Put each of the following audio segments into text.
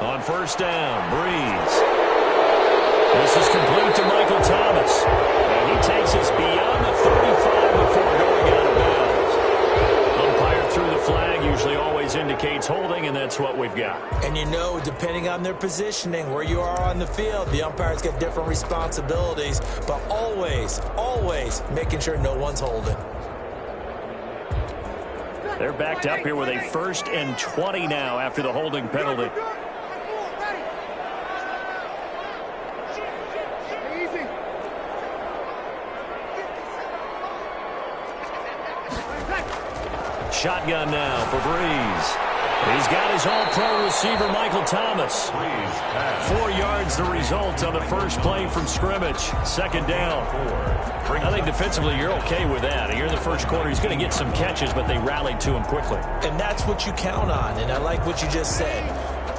On first down, Breeze. This is complete to Michael Thomas. And he takes us beyond the 35 before going out of bounds. Umpire threw the flag, usually always indicates holding, and that's what we've got. And you know, depending on their positioning, where you are on the field, the umpires get different responsibilities, but always, always making sure no one's holding. They're backed up here with a 1st and 20 now after the holding penalty. Shotgun now for Breeze. He's got his all-pro receiver, Michael Thomas. 4 yards the result on the first play from scrimmage. 2nd down. I think defensively you're okay with that. Here in the first quarter, he's going to get some catches, but they rallied to him quickly. And that's what you count on, and I like what you just said.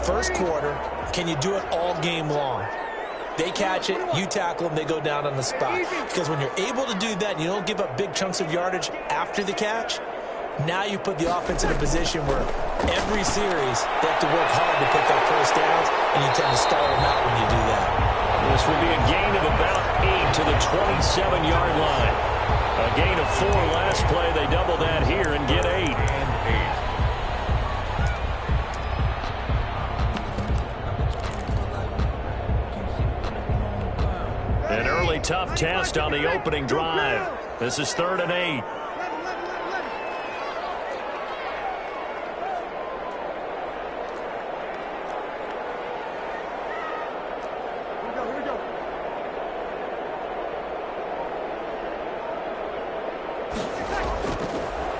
First quarter, can you do it all game long? They catch it, you tackle them, they go down on the spot. Because when you're able to do that and you don't give up big chunks of yardage after the catch, now you put the offense in a position where every series they have to work hard to pick up first downs, and you tend to stall them out when you do that. This will be a gain of about 8 to the 27-yard line. A gain of 4 last play. They double that here and get 8. An early tough test on the opening drive. This is 3rd and 8.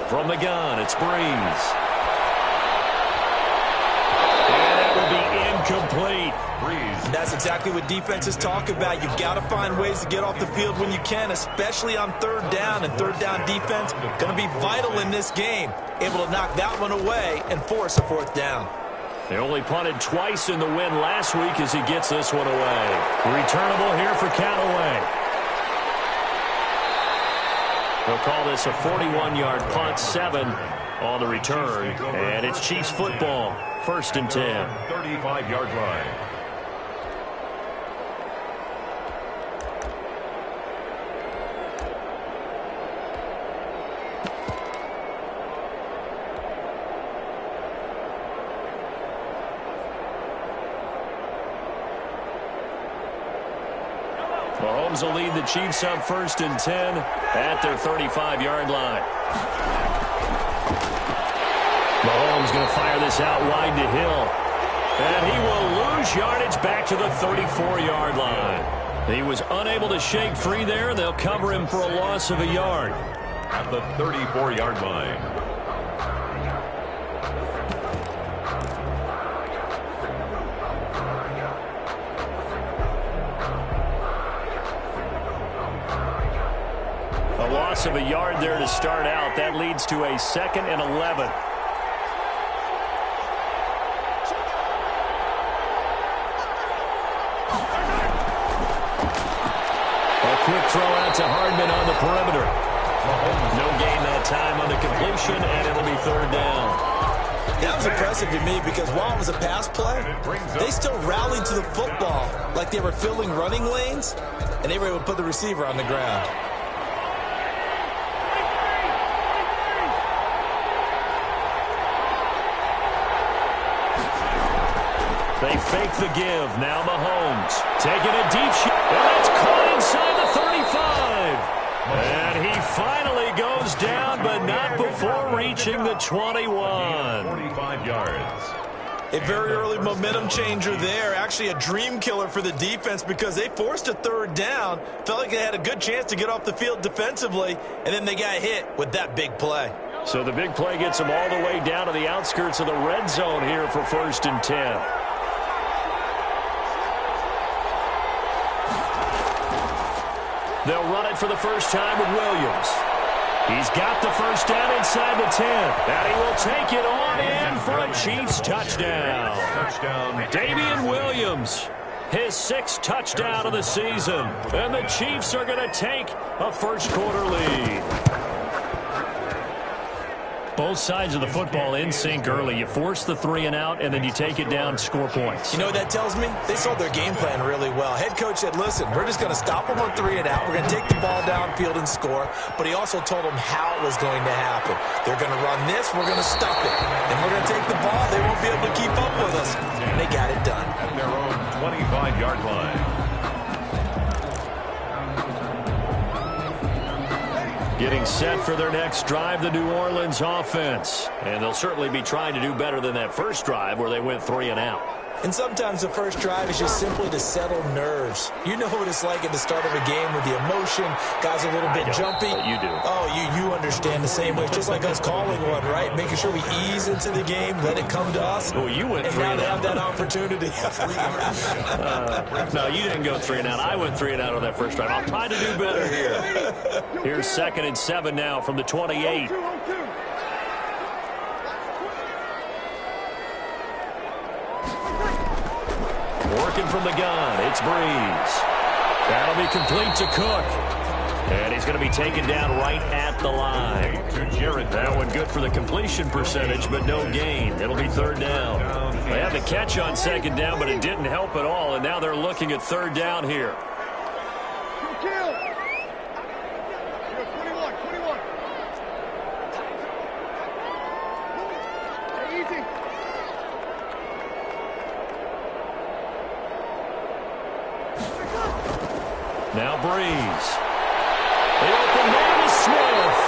From the gun, it's Breeze. And that will be incomplete. Breeze. That's exactly what defenses talk about. You've got to find ways to get off the field when you can, especially on 3rd down. And 3rd down defense going to be vital in this game. Able to knock that one away and force a 4th down. They only punted twice in the win last week as he gets this one away. Returnable here for Callaway. They'll call this a 41-yard punt, 7 on the return. And it's Chiefs football, 1st and 10. 35-yard line. Mahomes will lead the Chiefs up 1st and 10 at their 35-yard line. Mahomes going to fire this out wide to Hill. And he will lose yardage back to the 34-yard line. He was unable to shake free there. They'll cover him for a loss of a yard. At the 34-yard line. A loss of a yard there to start out. That leads to a 2nd and 11. A quick throw out to Hardman on the perimeter. No gain that time on the completion, and it'll be 3rd down. That was impressive to me because while it was a pass play, they still rallied to the football like they were filling running lanes, and they were able to put the receiver on the ground. They fake the give. Now Mahomes taking a deep shot. And that's caught inside the 35. And he finally goes down, but not before reaching the 21. 45 yards. A very early momentum changer there. Actually a dream killer for the defense because they forced a 3rd down. Felt like they had a good chance to get off the field defensively, and then they got hit with that big play. So the big play gets them all the way down to the outskirts of the red zone here for 1st and 10. They'll run it for the first time with Williams. He's got the first down inside the 10. And he will take it on in for a Chiefs touchdown. Damian Williams, his 6th touchdown of the season. And the Chiefs are going to take a first quarter lead. Both both sides of the football in sync early. You force the 3 and out, and then you take it down, score points. You know what that tells me? They saw their game plan really well. Head coach said, listen, we're just going to stop them on 3 and out. We're going to take the ball downfield and score. But he also told them how it was going to happen. They're going to run this. We're going to stop it. And we're going to take the ball. They won't be able to keep up with us. And they got it done. At their own 25-yard line. Getting set for their next drive, the New Orleans offense. And they'll certainly be trying to do better than that first drive where they went 3 and out. And sometimes the first drive is just simply to settle nerves. You know what it's like at the start of a game with the emotion. Guys are a little bit jumpy. You do. Oh, you understand the same way. It's just like us calling one, right? Making sure we ease into the game, let it come to us. Oh, you went 3 and and now out. they have that opportunity. No, you didn't go 3 and out. I went 3 and out on that first drive. I'll try to do better here. Here's 2nd and 7 now from the 28. Working from the gun, it's Breeze. That'll be complete to Cook. And he's going to be taken down right at the line. That one good for the completion percentage, but no gain. It'll be 3rd down. They had the catch on 2nd down, but it didn't help at all, and now they're looking at 3rd down here. Now Breeze. The open man is Smith.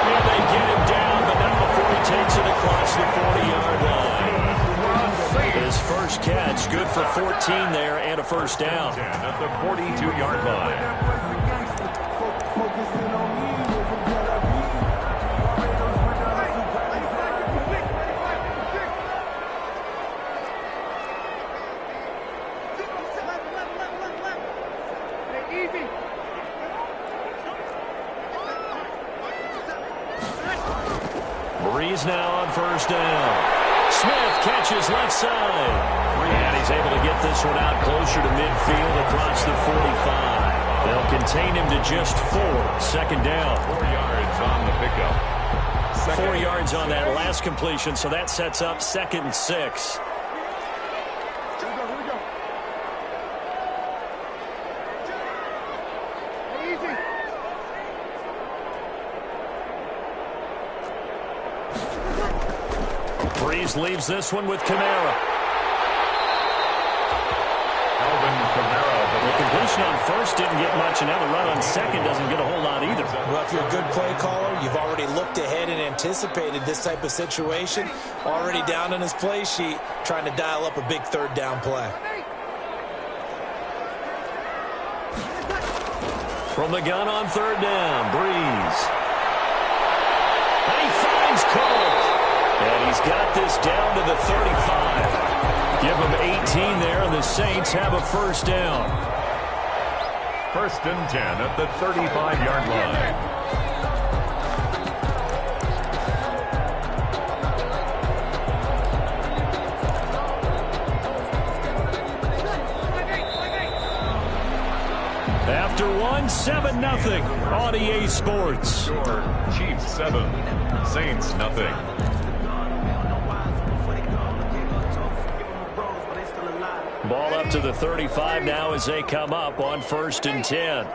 And they get him down, but not before he takes it across the 40-yard line. His first catch, good for 14 there and a first down. At the 42-yard line. Breeze now on 1st down. Smith catches left side. And he's able to get this one out closer to midfield across the 45. They'll contain him to just 4. 2nd down. 4 yards on the pickup. 4 yards on that last completion, so that sets up 2nd and 6. Breeze leaves this one with Kamara. The completion on 1st didn't get much, and now the run on 2nd doesn't get a whole lot either. Well, if you're a good play caller, you've already looked ahead and anticipated this type of situation. Already down on his play sheet, trying to dial up a big 3rd down play. From the gun on 3rd down, Breeze. And he finds Cook. And he's got this down to the 35. Give him 18 there, and the Saints have a first down. 1st and 10 at the 35-yard line. After 7-0 on EA Sports. Score, Chiefs 7, Saints nothing. Ball up to the 35 now as they come up on 1st and 10.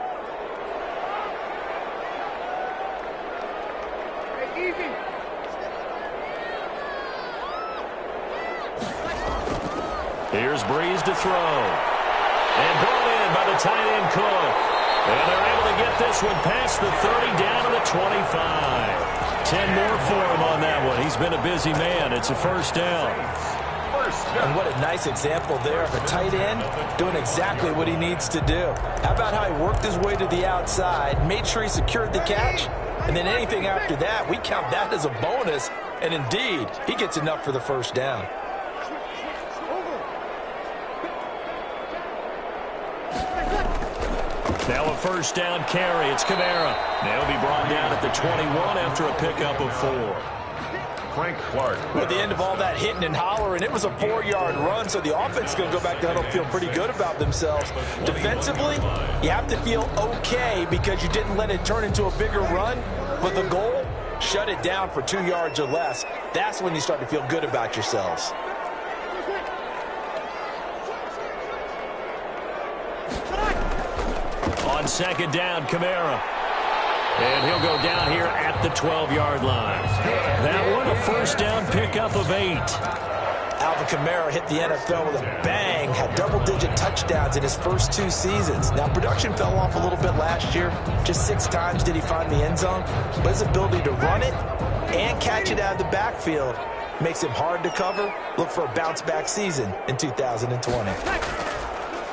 Here's Breeze to throw. And brought in by the tight end Cook. And they're able to get this one past the 30 down to the 25. 10 more for him on that one. He's been a busy man. It's a first down. And what a nice example there of a tight end doing exactly what he needs to do. How about how he worked his way to the outside, made sure he secured the catch, and then anything after that, we count that as a bonus. And indeed, he gets enough for the first down. Now a first down carry. It's Kamara. They'll be brought down at the 21 after a pickup of 4. Frank Clark. At the end of all that hitting and hollering, it was a 4-yard run, so the offense is going to go back to huddle, feel pretty good about themselves. Defensively, you have to feel okay because you didn't let it turn into a bigger run, but the goal, shut it down for 2 yards or less. That's when you start to feel good about yourselves. On second down, Kamara. And he'll go down here at the 12-yard line. That one, a first down pickup of 8. Alvin Kamara hit the NFL with a bang, had double-digit touchdowns in his first 2 seasons. Now, production fell off a little bit last year. Just 6 times did he find the end zone. But his ability to run it and catch it out of the backfield makes him hard to cover. Look for a bounce-back season in 2020.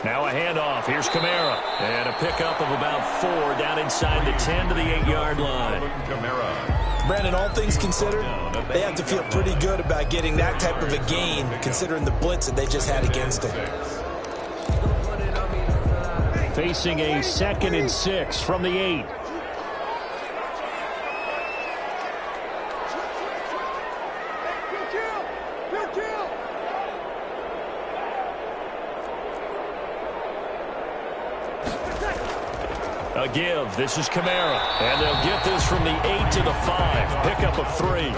Now a handoff. Here's Kamara. And a pickup of about 4 down inside the 10 to the 8-yard line. Brandon, all things considered, they have to feel pretty good about getting that type of a gain, considering the blitz that they just had against them. Facing a 2nd and 6 from the 8. A give. This is Kamara. And they'll get this from the 8 to the 5. Pickup of 3.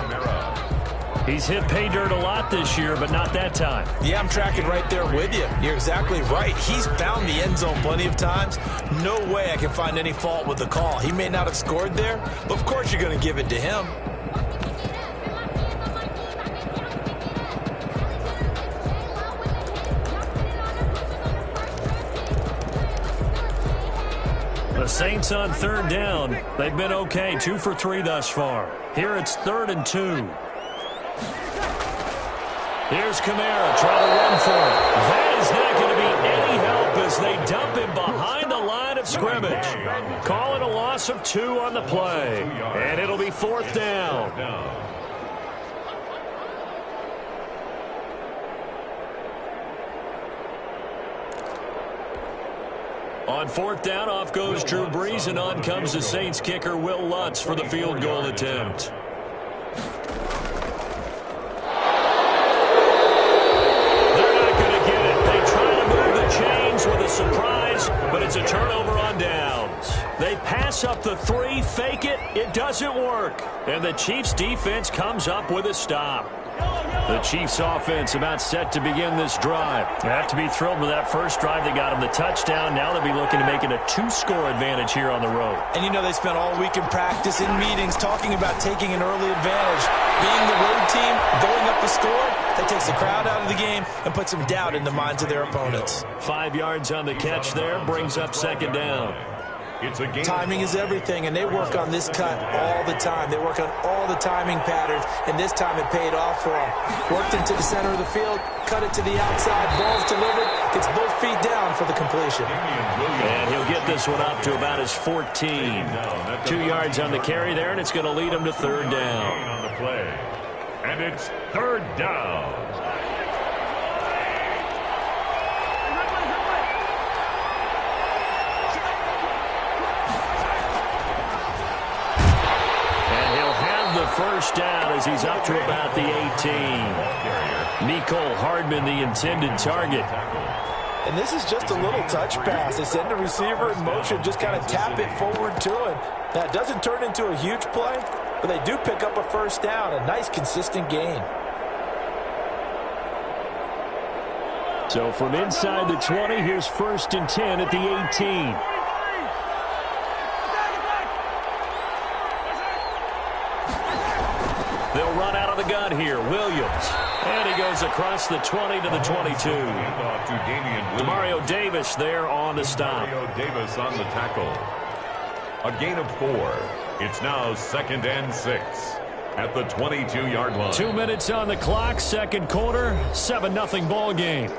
He's hit pay dirt a lot this year, but not that time. Yeah, I'm tracking right there with you. You're exactly right. He's found the end zone plenty of times. No way I can find any fault with the call. He may not have scored there, but of course you're going to give it to him. The Saints on 3rd down. They've been okay, 2 for 3 thus far. Here it's 3rd and 2. Here's Kamara trying to run for it. That is not going to be any help as they dump him behind the line of scrimmage. Calling a loss of 2 on the play. And it'll be 4th down. On 4th down, off goes Drew Brees, and on comes the Saints kicker, Will Lutz, for the field goal attempt. They're not going to get it. They try to move the chains with a surprise, but it's a turnover on downs. They pass up the 3, fake it. It doesn't work. And the Chiefs' defense comes up with a stop. The Chiefs offense about set to begin this drive. They have to be thrilled with that first drive. They got them the touchdown. Now they'll be looking to make it a 2-score advantage here on the road. And you know they spent all week in practice, in meetings, talking about taking an early advantage. Being the road team, going up a score, that takes the crowd out of the game and puts some doubt in the minds of their opponents. 5 yards on the catch there, brings up 2nd down. Timing is everything, and they work on this cut all the time. They work on all the timing patterns, and this time it paid off for them. Worked into the center of the field, cut it to the outside, ball's delivered, gets both feet down for the completion. And he'll get this one up to about his 14. 2 yards on the carry there, and it's going to lead him to 3rd down. And it's 3rd down. First down as he's up to about the 18. Mecole Hardman, the intended target. And this is just a little touch pass. They send the receiver in motion, just kind of tap it forward to him. Now, it doesn't turn into a huge play, but they do pick up a first down, a nice, consistent gain. So from inside the 20, here's 1st and 10 at the 18. They'll run out of the gun here. Williams. And he goes across the 20 to the 22. Demario Davis there on the stop. Demario Davis on the tackle. A gain of 4. It's now 2nd and 6 at the 22-yard line. 2 minutes on the clock, 2nd quarter, 7-0 ball game.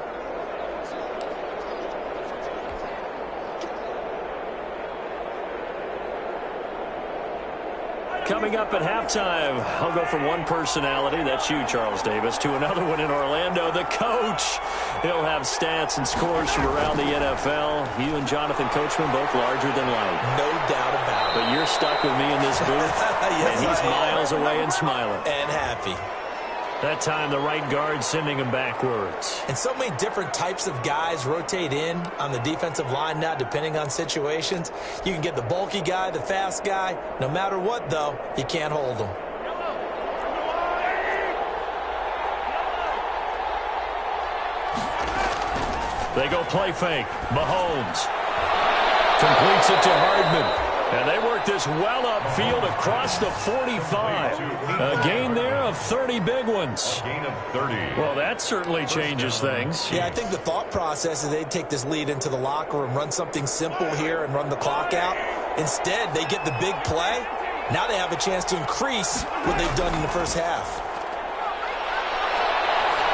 Coming up at halftime, I'll go from one personality, that's you, Charles Davis, to another one in Orlando, the coach. He'll have stats and scores from around the NFL. You and Jonathan Coachman, both larger than life. No doubt about it. But you're stuck with me in this booth, Yes, and he's miles away and smiling. And happy. That time the right guard sending him backwards. And so many different types of guys rotate in on the defensive line now, depending on situations. You can get the bulky guy, the fast guy. No matter what, though, you can't hold them. They go play fake. Mahomes completes it to Hardman. And they work this well upfield across the 45. A gain there of 30 big ones. Gain of 30. Well, that certainly changes things. Yeah, I think the thought process is they'd take this lead into the locker room, run something simple here and run the clock out. Instead, they get the big play. Now they have a chance to increase what they've done in the first half.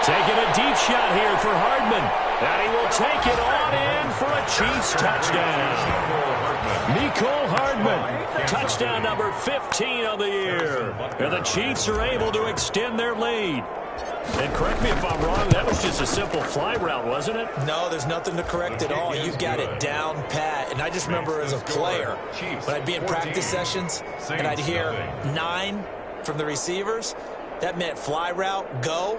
Taking a deep shot here for Hardman. And he will take it on in for a Chiefs touchdown. Mecole Hardman, touchdown number 15 of the year. And the Chiefs are able to extend their lead. And correct me if I'm wrong, that was just a simple fly route, wasn't it? No, there's nothing to correct at all. You got it down pat. And I just remember as a player, when I'd be in practice sessions and I'd hear 9 from the receivers, that meant fly route, go,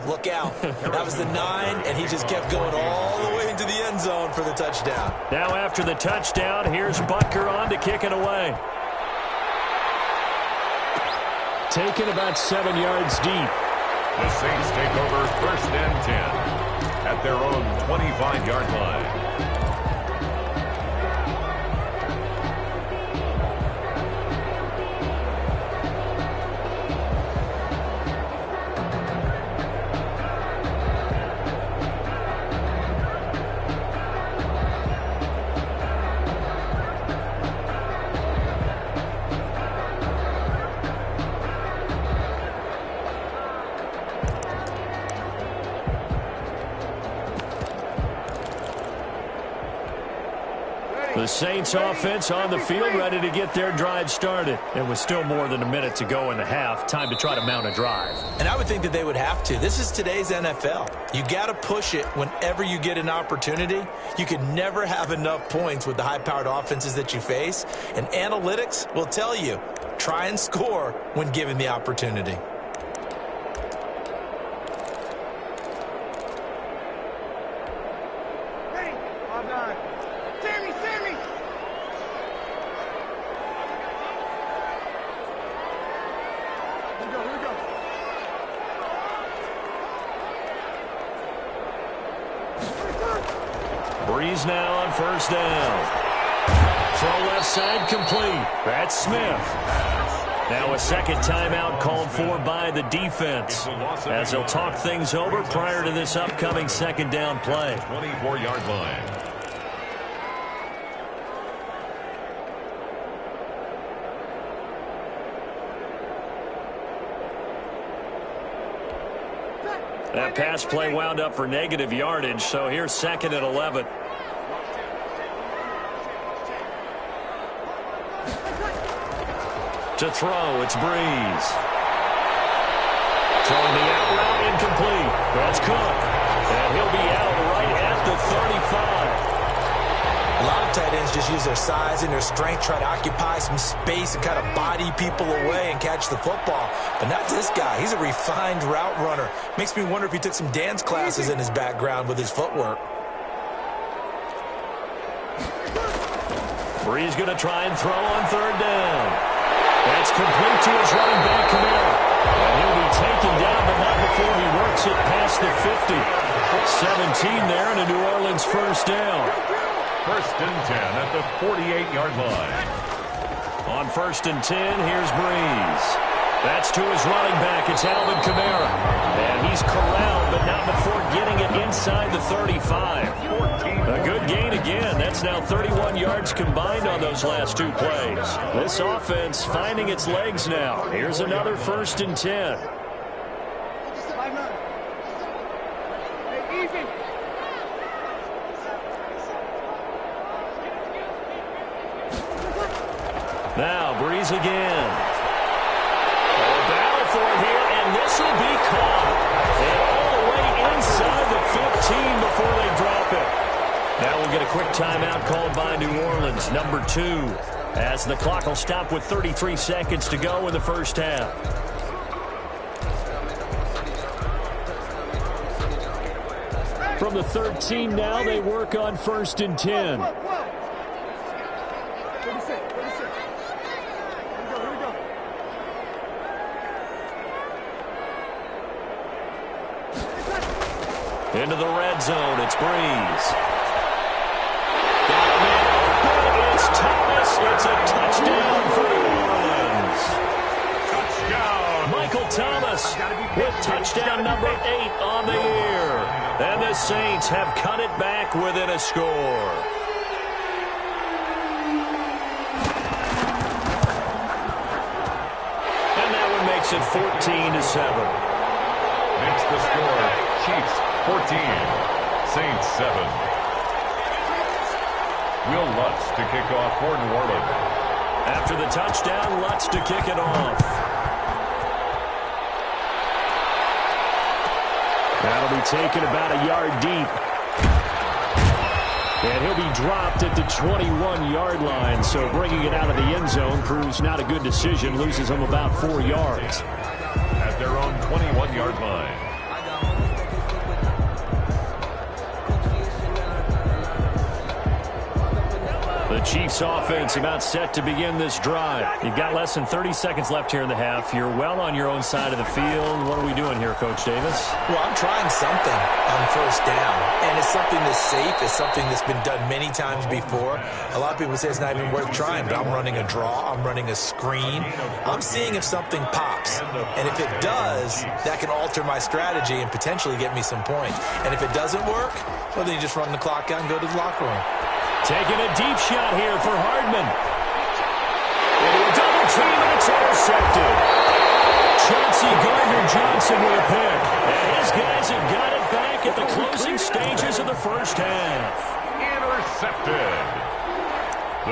look out. That was the 9, and he just kept going all the way into the end zone for the touchdown. Now after the touchdown, here's Butker on to kick it away. Taken about 7 yards deep. The Saints take over 1st and 10 at their own 25-yard line. The Saints offense on the field, ready to get their drive started. And with still more than a minute to go in the half, time to try to mount a drive. And I would think that they would have to. This is today's NFL. You got to push it whenever you get an opportunity. You can never have enough points with the high-powered offenses that you face. And analytics will tell you, try and score when given the opportunity. Breeze now on 1st down. Throw left side complete. That's Smith. Now a second timeout called for by the defense as they'll talk things over prior to this upcoming 2nd down play. 24-yard line. That pass play wound up for negative yardage, so here's 2nd and 11. To throw, it's Breeze. Throwing the out route incomplete. That's Cook. And he'll be out right at the 35. A lot of tight ends just use their size and their strength, try to occupy some space and kind of body people away and catch the football. But not this guy. He's a refined route runner. Makes me wonder if he took some dance classes in his background with his footwork. Breeze going to try and throw on 3rd down. That's complete to his running back, Kamara. And he'll be taken down, but not before he works it past the 50. 17 there and a New Orleans 1st down. 1st and 10 at the 48-yard line. On 1st and 10, here's Breeze. That's to his running back. It's Alvin Kamara. And he's corralled, but not before getting it inside the 35. A good gain again. That's now 31 yards combined on those last 2 plays. This offense finding its legs now. Here's another 1st and 10. Now Breeze again. Battle for it here, and this will be caught. And all the way inside the 15 before they drop it. Now we'll get a quick timeout called by New Orleans, number 2, as the clock will stop with 33 seconds to go in the 1st half. From the 13 now, they work on 1st and 10. Into the red zone, it's Breeze. Got him in open, it's Thomas. It's a touchdown for New Orleans. Touchdown. Michael Thomas with touchdown number 8 on the year. And the Saints have cut it back within a score. And that one makes it 14-7. Makes the score Chiefs 14, Saints 7. Will Lutz to kick off for New Orleans. After the touchdown, Lutz to kick it off. That'll be taken about a yard deep. And he'll be dropped at the 21-yard line. So bringing it out of the end zone proves not a good decision. Loses him about 4 yards. At their own 21-yard line. The Chiefs offense about set to begin this drive. You've got less than 30 seconds left here in the half. You're well on your own side of the field. What are we doing here, Coach Davis? Well, I'm trying something on 1st down, and it's something that's safe. It's something that's been done many times before. A lot of people say it's not even worth trying, but I'm running a draw. I'm running a screen. I'm seeing if something pops, and if it does, that can alter my strategy and potentially get me some points. And if it doesn't work, well, then you just run the clock out and go to the locker room. Taking a deep shot here for Hardman. Into a double team, and it's intercepted. Chauncey Gardner-Johnson with a pick. And his guys have got it back at the closing stages of the first half. Intercepted.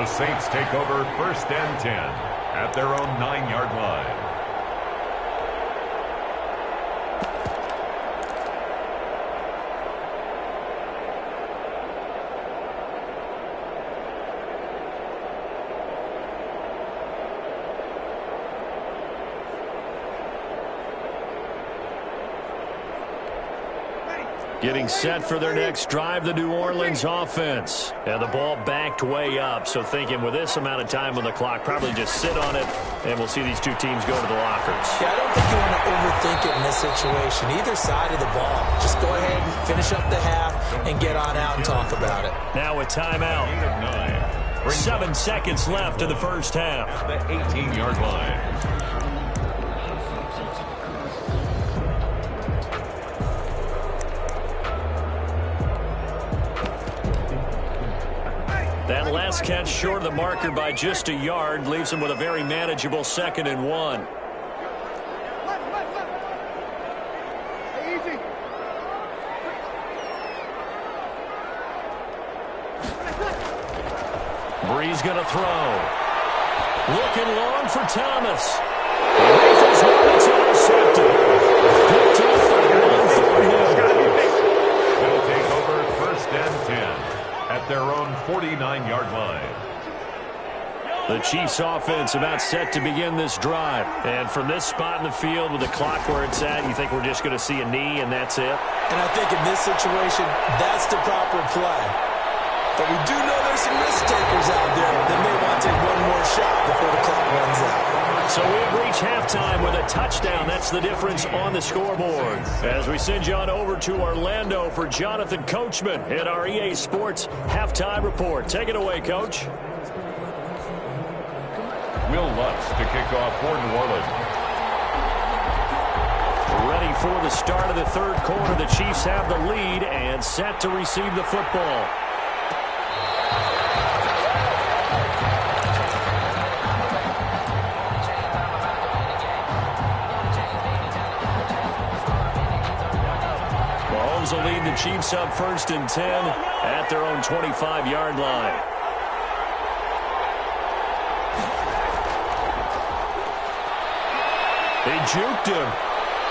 The Saints take over 1st and 10 at their own 9-yard line. Getting set for their next drive, the New Orleans offense. And the ball backed way up, so thinking with this amount of time on the clock, probably just sit on it, and we'll see these two teams go to the lockers. Yeah, I don't think you want to overthink it in this situation. Either side of the ball. Just go ahead and finish up the half and get on out and talk about it. Now a timeout. 7 seconds left in the first half. At the 18-yard line. That last catch short of the marker by just a yard leaves him with a very manageable 2nd and 1. Breeze going to throw. Looking long for Thomas. Rifles one, it's intercepted. Picked off by one Thornhill. They'll take over 1st and 10. At their own 49-yard line. The Chiefs offense about set to begin this drive. And from this spot in the field with the clock where it's at, you think we're just going to see a knee and that's it? And I think in this situation, that's the proper play. But we do know there's some risk takers out there that may want to take one more shot before the clock runs out. So we have reached halftime with a touchdown. That's the difference on the scoreboard. As we send you on over to Orlando for Jonathan Coachman at our EA Sports Halftime Report. Take it away, Coach. Will Lutz to kick off for New Orleans. Ready for the start of the third quarter. The Chiefs have the lead and set to receive the football. Will lead the Chiefs up 1st and 10 at their own 25-yard line. They juked him.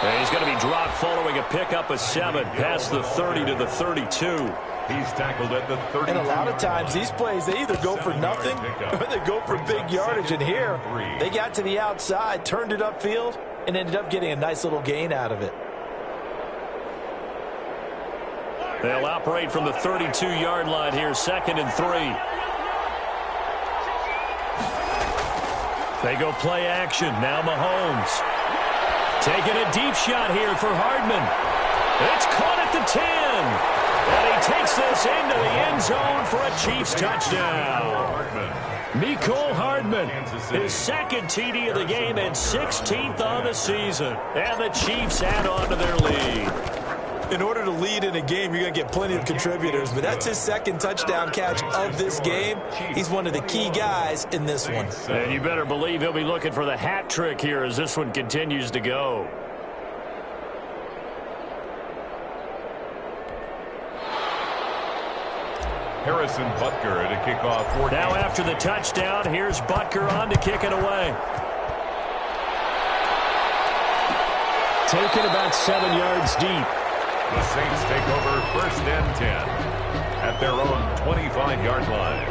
And he's going to be dropped following a pickup of 7 past the 30 to the 32. He's tackled at the 30. And a lot of times these plays, they either go for nothing or they go for big yardage. And here, they got to the outside, turned it upfield, and ended up getting a nice little gain out of it. They'll operate from the 32-yard line here, 2nd and 3. They go play action. Now Mahomes. Taking a deep shot here for Hardman. It's caught at the 10. And he takes this into the end zone for a Chiefs touchdown. Mecole Hardman, his 2nd TD of the game and 16th on the season. And the Chiefs add on to their lead. In order to lead in a game, you're going to get plenty of contributors, but that's his 2nd touchdown catch of this game. He's one of the key guys in this one. And you better believe he'll be looking for the hat trick here as this one continues to go. Harrison Butker to kick off. Now after the touchdown, here's Butker on to kick it away. Taken about 7 yards deep. The Saints take over 1st and 10 at their own 25-yard line.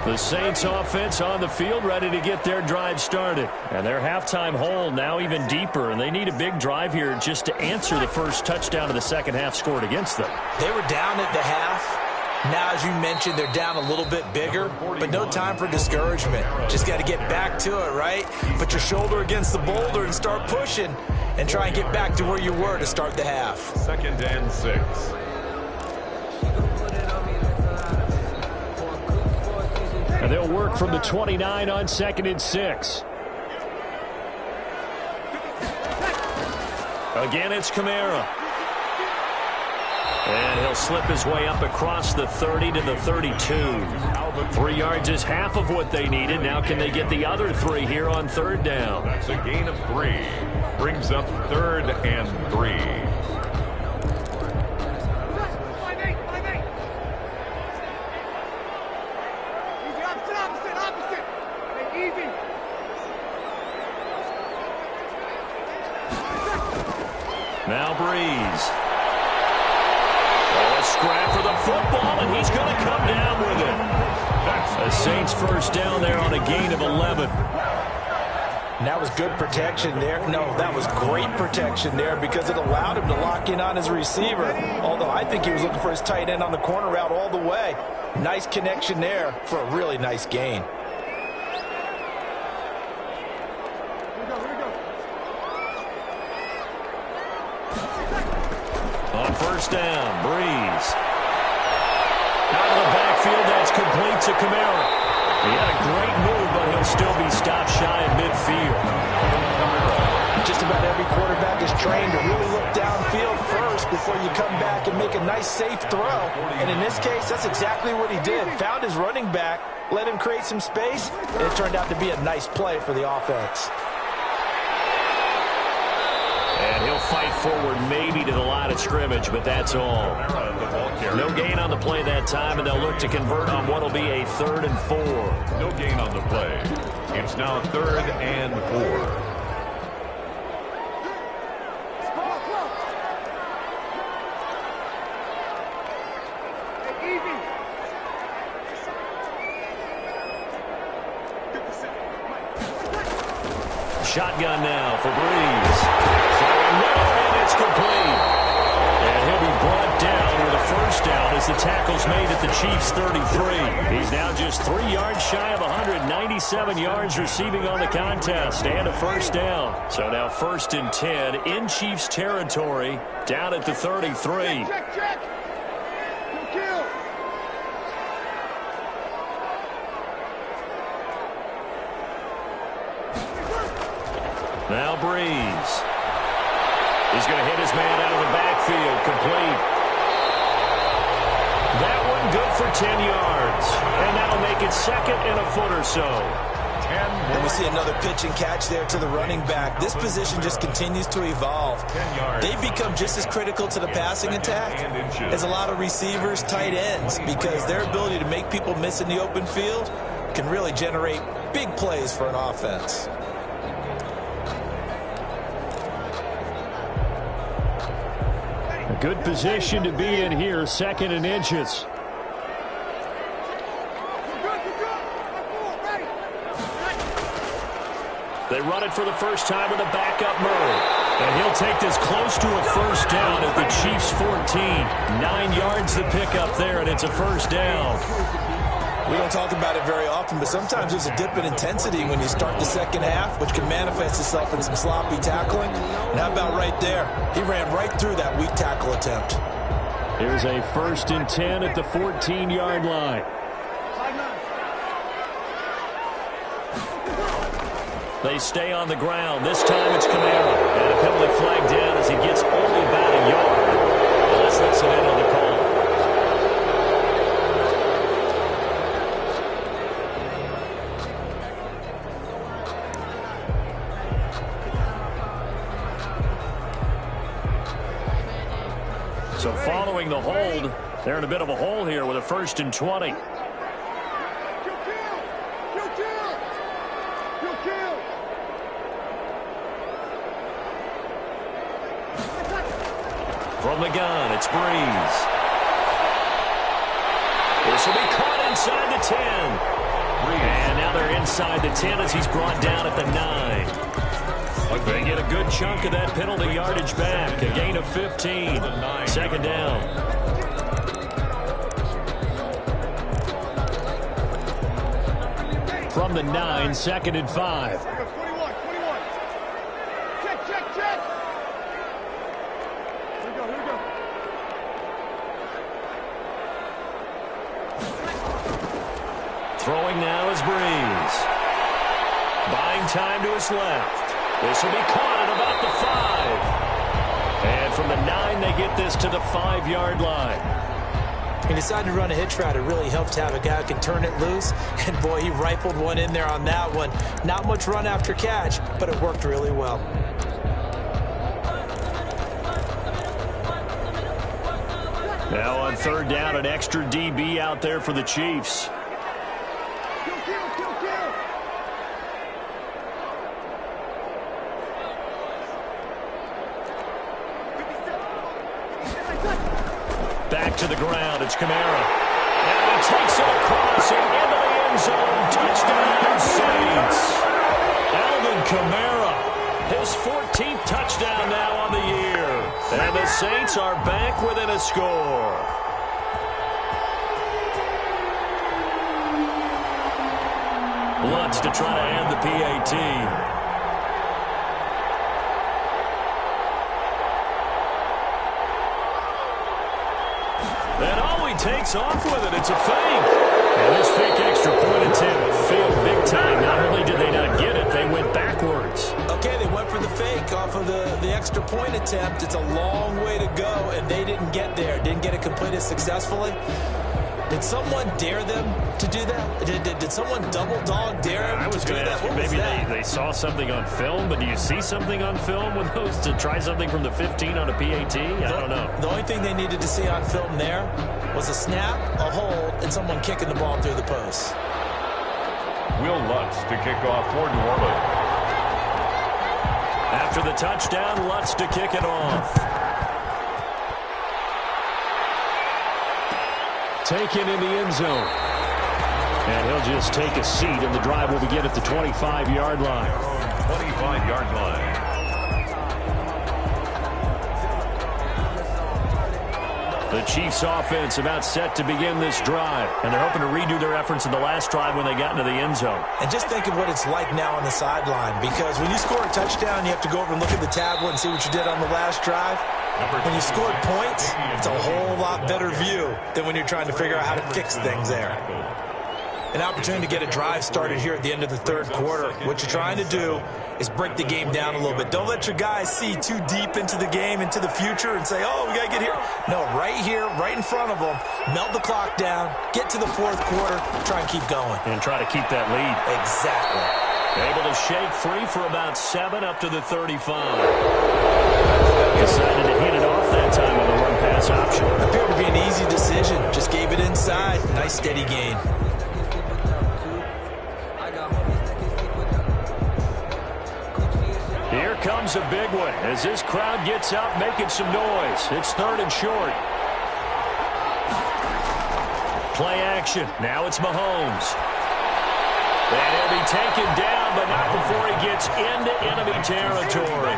The Saints offense on the field ready to get their drive started. And their halftime hole now even deeper, and they need a big drive here just to answer the first touchdown of the second half scored against them. They were down at the half. Now, as you mentioned, they're down a little bit bigger, but no time for discouragement. Just got to get back to it, right? Put your shoulder against the boulder and start pushing and try and get back to where you were to start the half. 2nd and 6. And they'll work from the 29 on 2nd and 6. Again, it's Kamara. And he'll slip his way up across the 30 to the 32. 3 yards is half of what they needed. Now can they get the other 3 here on 3rd down? That's a gain of 3. Brings up 3rd and 3. Now Breeze. A scrap for the football, and he's going to come down with it. The Saints first down there on a gain of 11. And that was good protection there. No, that was great protection there because it allowed him to lock in on his receiver. Although I think he was looking for his tight end on the corner route all the way. Nice connection there for a really nice gain. On first down, Breeze. Out of the backfield, that's complete to Kamara. He had a great move, but he'll still be stopped shy of midfield. Just about every quarterback is trained to really look downfield first before you come back and make a nice, safe throw. And in this case, that's exactly what he did. Found his running back, let him create some space, and it turned out to be a nice play for the offense. And he'll fight forward maybe to the line of scrimmage, but that's all. No gain on the play that time, and they'll look to convert on what will be a 3rd and 4. No gain on the play. It's now 3rd and 4. Shotgun now for Breeze. And it's complete. And he'll be brought down with a first down as the tackle's made at the Chiefs' 33. He's now just 3 yards shy of 197 yards receiving on the contest and a first down. So now 1st and 10 in Chiefs territory down at the 33. Check. Kill. Now Breeze. He's going to hit his man out of the backfield. Complete. That one good for 10 yards. And that'll make it 2nd and a foot or so. And we see another pitch and catch there to the running back. This position just continues to evolve. They've become just as critical to the passing attack as a lot of receivers, tight ends, because their ability to make people miss in the open field can really generate big plays for an offense. A good position to be in here, 2nd and inches. They run it for the first time with a backup Murray. take this close to a first down at the Chiefs' 14. 9 yards to pick up there, and it's a first down. We don't talk about it very often, but sometimes there's a dip in intensity when you start the second half, which can manifest itself in some sloppy tackling. And how about right there? He ran right through that weak tackle attempt. Here's a 1st and 10 at the 14-yard line. They stay on the ground. This time it's Kamara. And a penalty flag down as he gets only about a yard. Well, let's listen in on the call. So following the hold, they're in a bit of a hole here with a 1st and 20. From the gun, it's Breeze. This will be caught inside the 10. And now they're inside the 10 as he's brought down at the 9. They get a good chunk of that penalty yardage back. A gain of 15. 2nd down. From the 9, 2nd and 5. Throwing now is Breeze. Buying time to his left. This will be caught at about the 5. And from the 9, they get this to the 5-yard line. He decided to run a hitch route. It really helped to have a guy who can turn it loose. And, boy, he rifled one in there on that one. Not much run after catch, but it worked really well. Now on 3rd down, an extra DB out there for the Chiefs. Back to the ground, it's Kamara. And he takes it across and into the end zone. Touchdown, Saints. Alvin Kamara, his 14th touchdown now on the year. And the Saints are back within a score. Lutz to try to add the PAT. Takes off with it. It's a fake. And this fake extra point attempt failed big time. Not only did they not get it, they went backwards. Okay, they went for the fake off of the extra point attempt. It's a long way to go, and they didn't get there. Didn't get it completed successfully. Did someone dare them to do that? Did someone double dog dare them I was going to ask you, maybe they saw something on film, but do you see something on film with those to try something from the 15 on a PAT? I don't know. The only thing they needed to see on film there was a snap, a hold, and someone kicking the ball through the post. Will Lutz to kick off for New Orleans. After the touchdown, Lutz to kick it off. Taken in the end zone. And he'll just take a seat, and the drive will begin at the 25-yard line. 25-yard line. The Chiefs offense about set to begin this drive, and they're hoping to redo their efforts in the last drive when they got into the end zone. And just think of what it's like now on the sideline, because when you score a touchdown, you have to go over and look at the tablet and see what you did on the last drive. When you scored points, it's a whole lot better view than when you're trying to figure out how to fix things there. An opportunity to get a drive started here at the end of the 3rd quarter. What you're trying to do is break the game down a little bit. Don't let your guys see too deep into the game, into the future, and say, oh, we got to get here. No, right here, right in front of them, melt the clock down, get to the 4th quarter, try and keep going. And try to keep that lead. Exactly. Able to shake free for about 7 up to the 35. Decided to hit it off that time on the run-pass option. Appeared to be an easy decision. Just gave it inside. Nice steady gain. Here comes a big one as this crowd gets up making some noise. It's 3rd and short. Play action. Now it's Mahomes. And he'll be taken down, but not before he gets into enemy territory.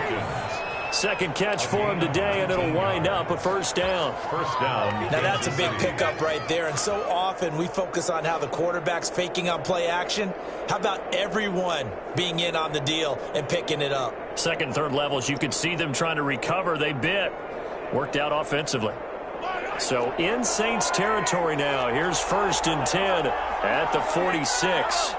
Second catch for him today, and it'll wind up a first down. First down. Now, that's a big pickup right there, and so often we focus on how the quarterback's faking on play action. How about everyone being in on the deal and picking it up? Second, third levels, you could see them trying to recover. They bit. Worked out offensively. So in Saints territory now. Here's 1st and 10 at the 46.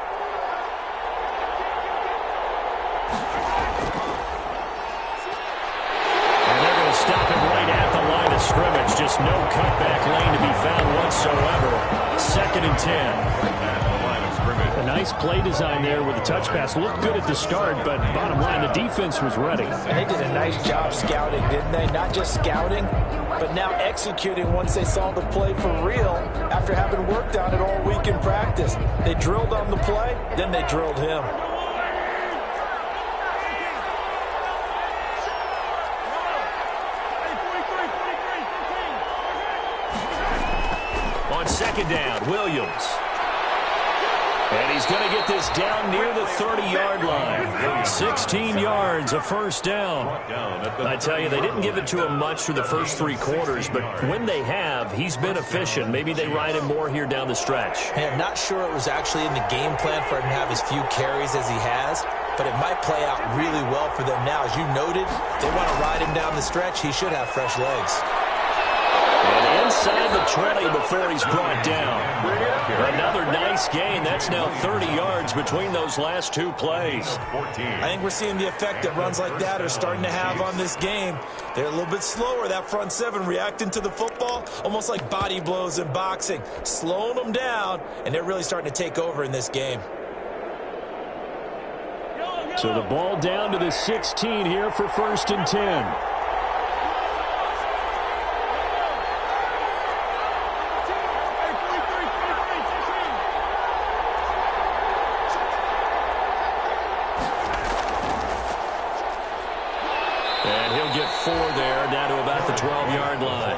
Stop it right at the line of scrimmage. Just no cutback lane to be found whatsoever. 2nd and 10. At the line of scrimmage. A nice play design there with the touch pass. Looked good at the start, but bottom line, the defense was ready. And they did a nice job scouting, didn't they? Not just scouting, but now executing once they saw the play for real after having worked on it all week in practice. They drilled on the play, then they drilled him. On 2nd down, Williams. And he's going to get this down near the 30-yard line. 16 yards, a first down. I tell you, they didn't give it to him much through the first 3 quarters, but when they have, he's been efficient. Maybe they ride him more here down the stretch. Hey, I'm not sure it was actually in the game plan for him to have as few carries as he has, but it might play out really well for them now. As you noted, they want to ride him down the stretch. He should have fresh legs. And inside the 20 before he's brought down. Another nice gain. That's now 30 yards between those last 2 plays. I think we're seeing the effect that runs like that are starting to have on this game. They're a little bit slower, that front 7, reacting to the football, almost like body blows in boxing, slowing them down, and they're really starting to take over in this game. So the ball down to the 16 here for 1st and 10. And he'll get 4 there, down to about the 12-yard line.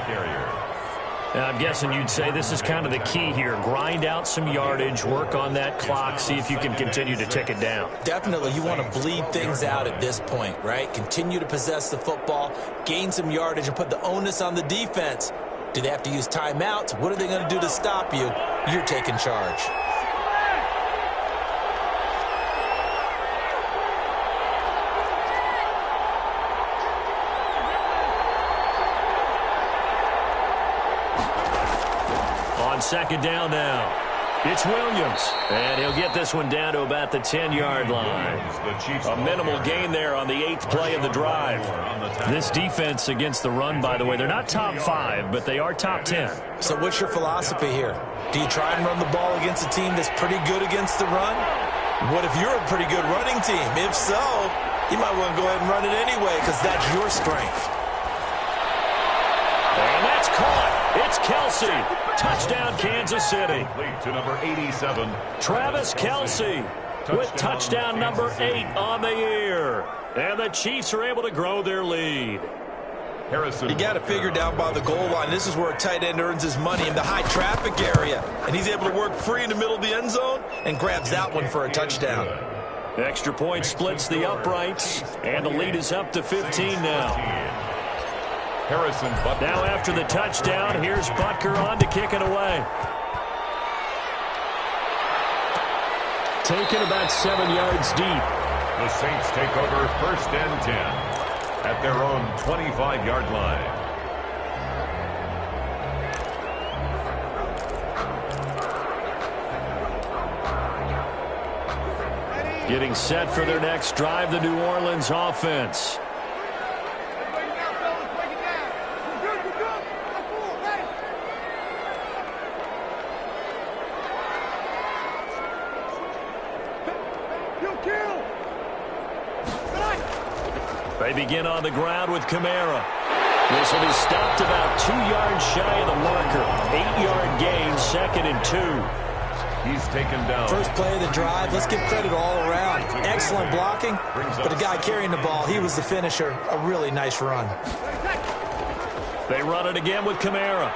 Now, I'm guessing you'd say this is kind of the key here. Grind out some yardage, work on that clock, see if you can continue to tick it down. Definitely, you want to bleed things out at this point, right? Continue to possess the football, gain some yardage, and put the onus on the defense. Do they have to use timeouts? What are they going to do to stop you? You're taking charge. On 2nd down now, it's Williams. And he'll get this one down to about the 10-yard line. A minimal gain there on the 8th play of the drive. This defense against the run, by the way, they're not top 5, but they are top 10. So what's your philosophy here? Do you try and run the ball against a team that's pretty good against the run? What if you're a pretty good running team? If so, you might want to go ahead and run it anyway because that's your strength. And that's caught. It's Kelsey. Touchdown, Kansas City. To number 87. Travis Kelsey with touchdown number 8 on the year. And the Chiefs are able to grow their lead. Harrison. You got to figure down by the goal line. This is where a tight end earns his money, in the high traffic area. And he's able to work free in the middle of the end zone and grabs that one for a touchdown. Extra point splits the uprights, and the lead is up to 15 now. Harrison Butker. Now after the touchdown, here's Butker on to kick it away. Taken about 7 yards deep. The Saints take over 1st and 10 at their own 25-yard line. Getting set for their next drive, the New Orleans offense. They begin on the ground with Kamara. This will be stopped about 2 yards shy of the marker. 8-yard gain, 2nd and 2. He's taken down. First play of the drive. Let's give credit all around. Excellent blocking, but the guy carrying the ball, he was the finisher. A really nice run. They run it again with Kamara.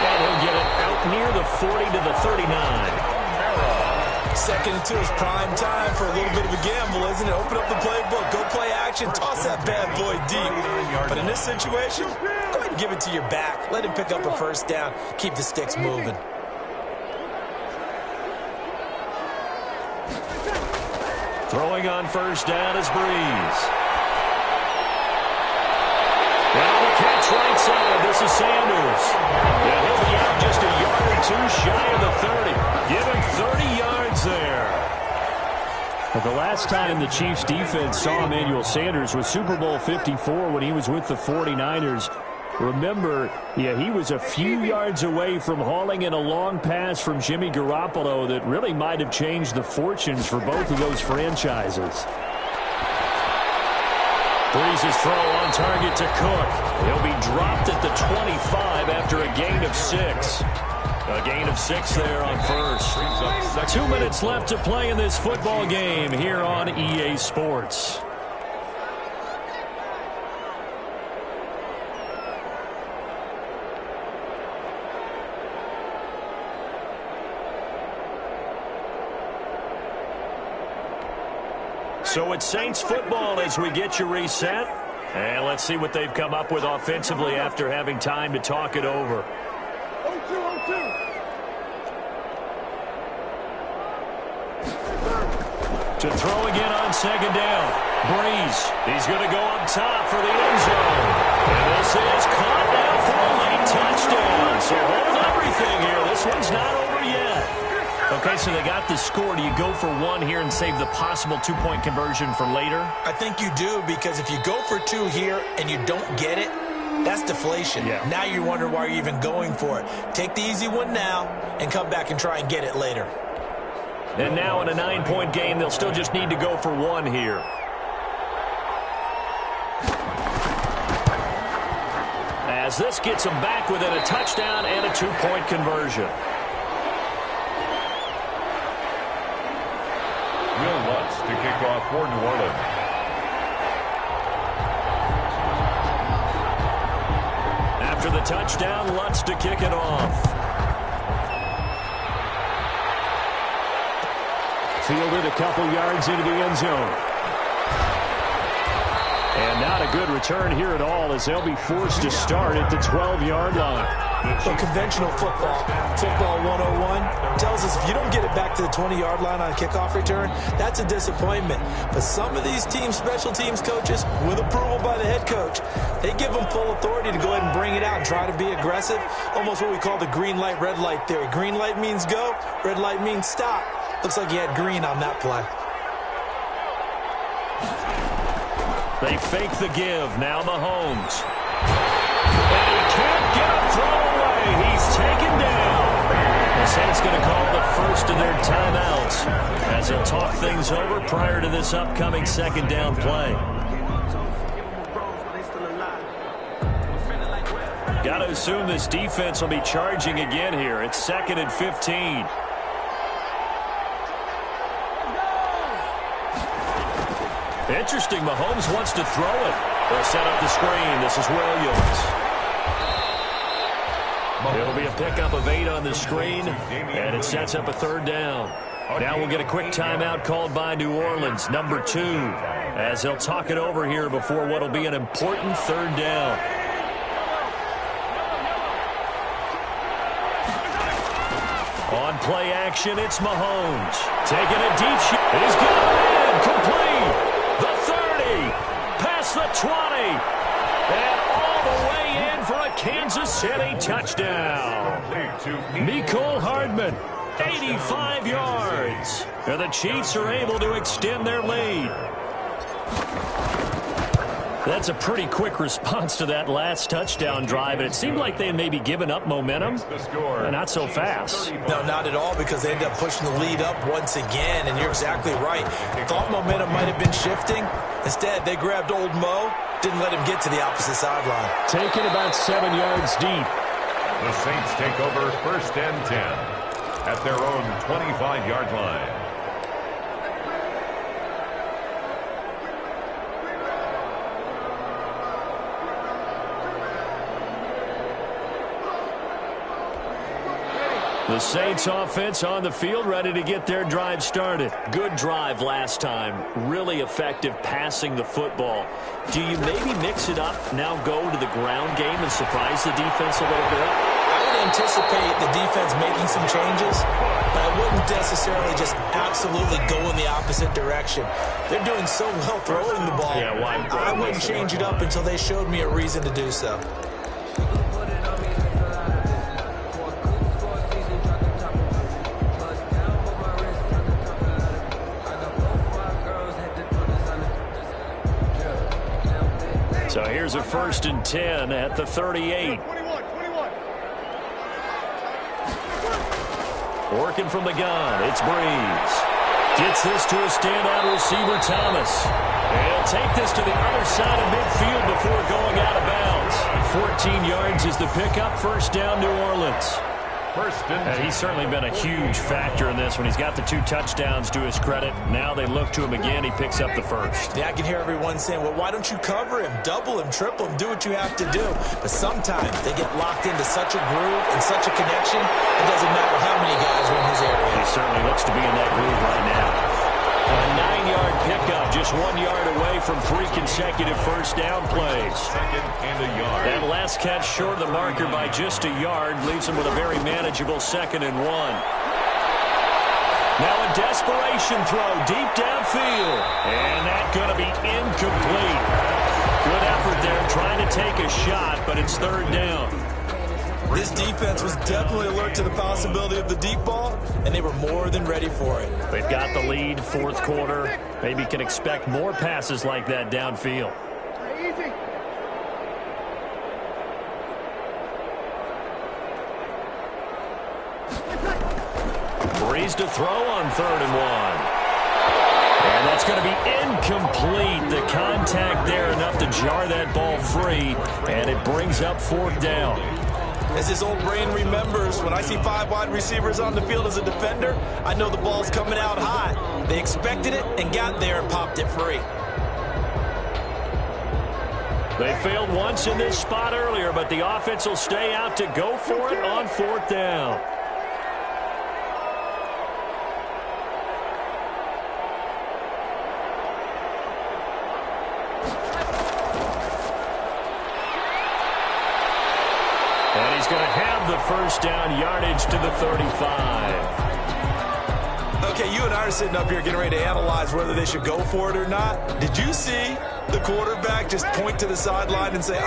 And he'll get it out near the 40 to the 39. Second and 2 is prime time for a little bit of a gamble, isn't it? Open up the playbook, go play action, toss that bad boy deep. But in this situation, go ahead and give it to your back. Let him pick up a first down. Keep the sticks moving. Throwing on first down is Breeze. Well, the catch right side. This is Sanders. Yeah, he'll be out just a yard or two shy of the 30. Give him 30 yards there. But the last time the Chiefs defense saw Emmanuel Sanders was Super Bowl 54 when he was with the 49ers. Remember, he was a few yards away from hauling in a long pass from Jimmy Garoppolo that really might have changed the fortunes for both of those franchises. Breeze's throw on target to Cook. He'll be dropped at the 25 after a gain of 6. A gain of 6 there on first. 2 minutes left to play in this football game here on EA Sports. So it's Saints football as we get you reset. And let's see what they've come up with offensively after having time to talk it over. 0-2. To throw again on second down. Breeze. He's going to go up top for the end zone. And this is caught now for a late touchdown. So hold everything here. This one's not over yet. Okay, so they got the score. Do you go for one here and save the possible 2-point conversion for later? I think you do, because if you go for 2 here and you don't get it, that's deflation. Yeah. Now you wonder why you're even going for it. Take the easy one now and come back and try and get it later. And now in a 9-point game, they'll still just need to go for 1 here. As this gets them back within a touchdown and a 2-point conversion. Will Lutz to kick off for New Orleans. After the touchdown, Lutz to kick it off. Fielded a couple yards into the end zone. And not a good return here at all, as they'll be forced to start at the 12-yard line. So conventional football 101, tells us if you don't get it back to the 20-yard line on a kickoff return, that's a disappointment. But some of these teams, special teams coaches, with approval by the head coach, they give them full authority to go ahead and bring it out and try to be aggressive. Almost what we call the green light, red light theory. Green light means go, red light means stop. Looks like you had green on that play. They fake the give. Now Mahomes. And he can't get a throw away. He's taken down. The Saints going to call the first of their timeouts as they'll talk things over prior to this upcoming second down play. Got to assume this defense will be charging again here. It's 2nd and 15. Interesting, Mahomes wants to throw it. They'll set up the screen. This is Williams. It'll be a pickup of 8 on the screen, and it sets up a 3rd down. Now we'll get a quick timeout called by New Orleans, number 2, as they'll talk it over here before what will be an important 3rd down. On play action, it's Mahomes. Taking a deep shot. He's got it in. Complete. The 30, past the 20, and all the way in for a Kansas City touchdown. Mecole Hardman, 85 yards. And the Chiefs are able to extend their lead. That's a pretty quick response to that last touchdown drive. It seemed like they had maybe given up momentum. Not so fast. No, not at all, because they ended up pushing the lead up once again, and you're exactly right. Thought momentum might have been shifting. Instead, they grabbed old Mo, didn't let him get to the opposite sideline. Taken about 7 yards deep. The Saints take over 1st and 10 at their own 25-yard line. The Saints offense on the field, ready to get their drive started. Good drive last time. Really effective passing the football. Do you maybe mix it up, now go to the ground game and surprise the defense a little bit? I would anticipate the defense making some changes, but I wouldn't necessarily just absolutely go in the opposite direction. They're doing so well throwing the ball. Yeah, why? I wouldn't change it up until they showed me a reason to do so. So here's a 1st and 10 at the 38. 21. Working from the gun, it's Breeze. Gets this to a standout receiver, Thomas. He'll take this to the other side of midfield before going out of bounds. 14 yards is the pickup, 1st down, New Orleans. He's certainly been a huge factor in this when he's got the 2 touchdowns to his credit. Now they look to him again. He picks up the 1st. Yeah, I can hear everyone saying, well, why don't you cover him, double him, triple him, do what you have to do. But sometimes they get locked into such a groove and such a connection, it doesn't matter how many guys are in his area. He certainly looks to be in that groove right now. A 9-yard pickup, just 1 yard away from 3 consecutive 1st down plays. 2nd and a yard. That last catch short of the marker by just a yard leaves him with a very manageable 2nd and 1. Now a desperation throw deep downfield. And that's going to be incomplete. Good effort there trying to take a shot, but it's 3rd down. This defense was definitely alert to the possibility of the deep ball, and they were more than ready for it. They've got the lead, 4th quarter. Maybe can expect more passes like that downfield. Easy. Breeze to throw on 3rd and 1. And that's going to be incomplete. The contact there enough to jar that ball free, and it brings up 4th down. As his old brain remembers, when I see 5 wide receivers on the field as a defender, I know the ball's coming out hot. They expected it and got there and popped it free. They failed once in this spot earlier, but the offense will stay out to go for it on 4th down. And he's going to have the 1st down, yardage to the 35. Okay, you and I are sitting up here getting ready to analyze whether they should go for it or not. Did you see the quarterback just point to the sideline and say,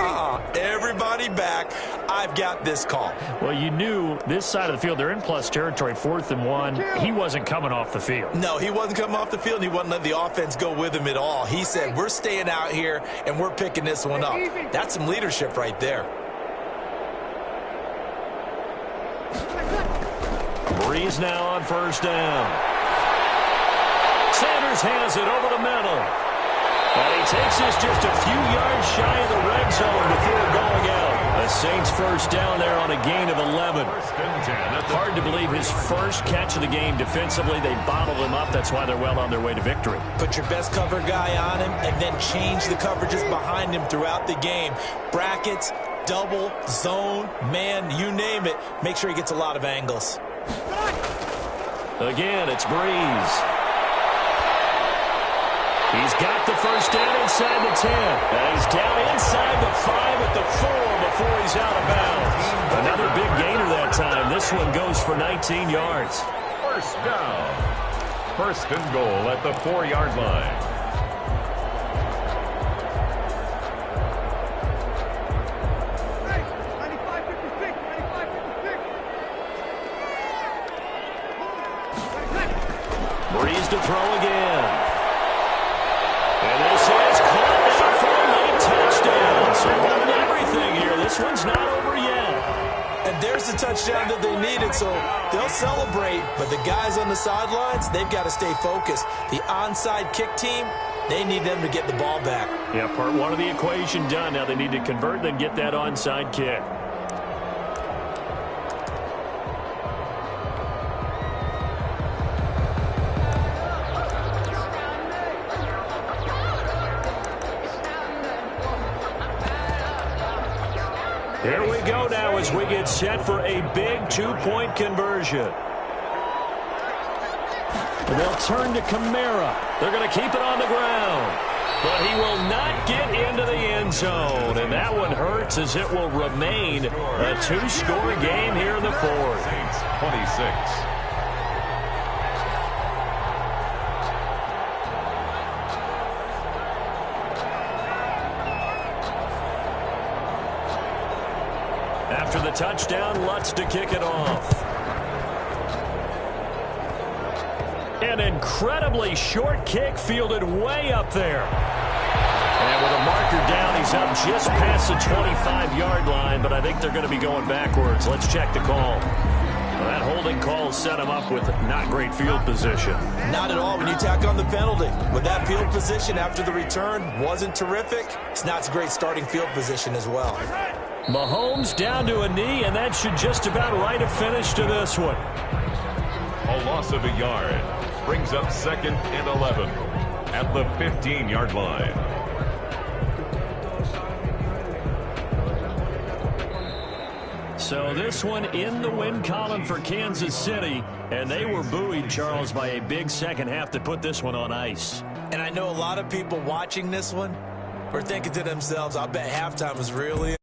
everybody back, I've got this call? Well, you knew this side of the field, they're in plus territory, 4th and 1. He wasn't coming off the field. No, he wasn't coming off the field, and he wasn't letting the offense go with him at all. He said, we're staying out here, and we're picking this one up. That's some leadership right there. Breeze now on 1st down. Sanders has it over the middle. And he takes this just a few yards shy of the red zone before going out. The Saints 1st down there on a gain of 11. 1st and 10. Hard to believe his first catch of the game defensively. They bottled him up. That's why they're well on their way to victory. Put your best cover guy on him and then change the coverages behind him throughout the game. Brackets, double, zone, man, you name it. Make sure he gets a lot of angles. Again, it's Breeze. He's got the 1st down inside the 10. And he's down inside the 5 at the 4 before he's out of bounds. Another big gainer that time. This one goes for 19 yards. 1st down. 1st and goal at the 4-yard line. Breeze to throw again. And this is caught down for a late touchdown. So holding everything here. This one's not over yet. And there's the touchdown that they needed, so they'll celebrate. But the guys on the sidelines, they've got to stay focused. The onside kick team, they need them to get the ball back. Yeah, part 1 of the equation done. Now they need to convert, then get that onside kick. Here we go now as we get set for a big two-point conversion. And they'll turn to Kamara. They're going to keep it on the ground. But he will not get into the end zone. And that one hurts as it will remain a two-score game here in the fourth. 26. After the touchdown, Lutz to kick it off. An incredibly short kick fielded way up there. And with a marker down, he's up just past the 25-yard line, but I think they're going to be going backwards. Let's check the call. Well, that holding call set him up with not great field position. Not at all when you tack on the penalty. With that field position after the return wasn't terrific. It's not a great starting field position as well. Mahomes down to a knee, and that should just about write a finish to this one. A loss of a yard brings up 2nd and 11 at the 15-yard line. So this one in the win column for Kansas City, and they were buoyed, Charles, by a big second half to put this one on ice. And I know a lot of people watching this one are thinking to themselves, I bet halftime was really